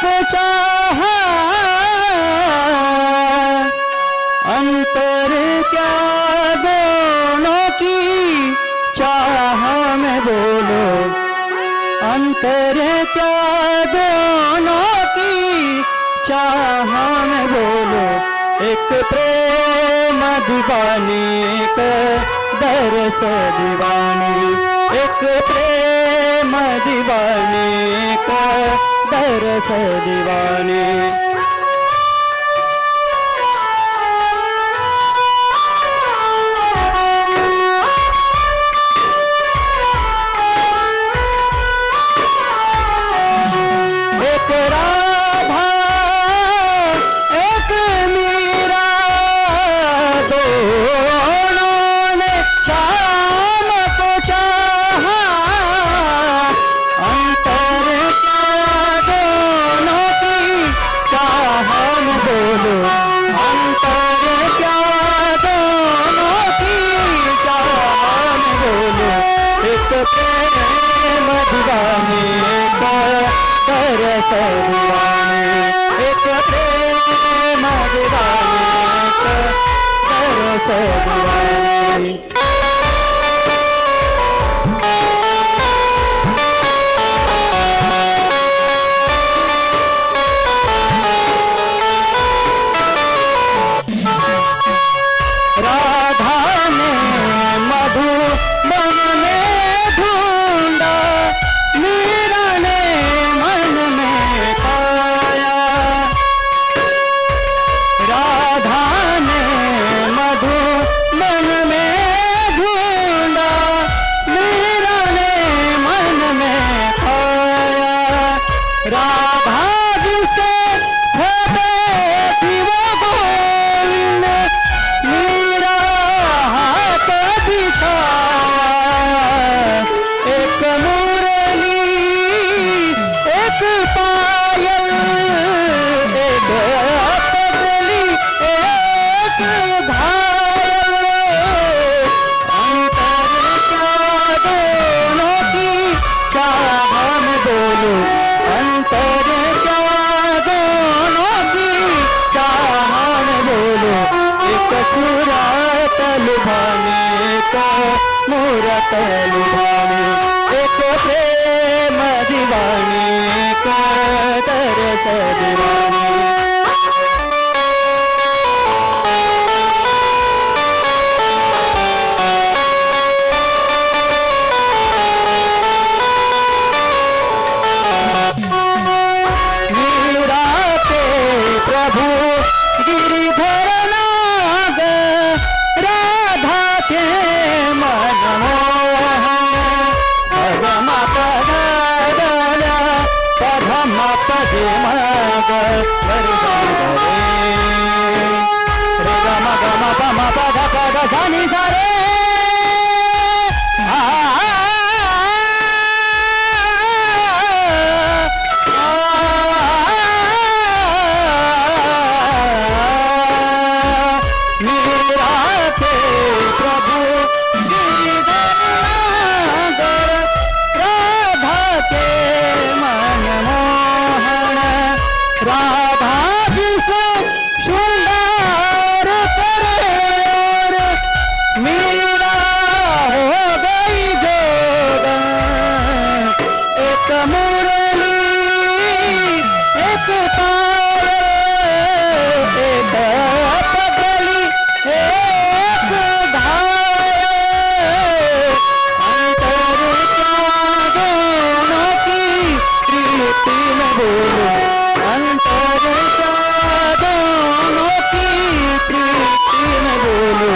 को चाहा अंतर क्या दोनों की चाह में बोलो अंतर क्या दोनों की चाह में बोलो एक प्रेम दीवानी का दरस दीवानी एक प्रेम दीवानी का दरस दीवानी प्रेम दीवानी का दरस दीवानी एक प्रेम दीवानी का दरस दीवानी मूरत लुभानी एक प्रेम दीवानी का दरस दीवानी मीरा के प्रभु गिरिधर नागर राधा के जानी सारे मीरा के प्रभु राधा के मनमोहन राधा जिसे शृंगार करे मीरा हो गई जोगन एक मुरली एक पायल एक पगली एक घायल अंतर क्या दोनों की प्रीति में बोलो अंतर क्या दोनों की प्रीति में बोलो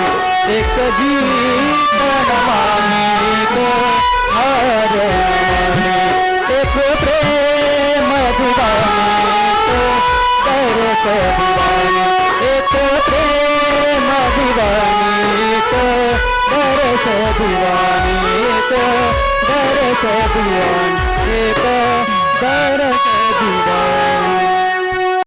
एक जीवन वाणी को हर एक प्रेम दीवानी को दरस दीवानी एक प्रेम दीवानी को दरस दीवानी को दरस दीवानी एक दरस दीवानी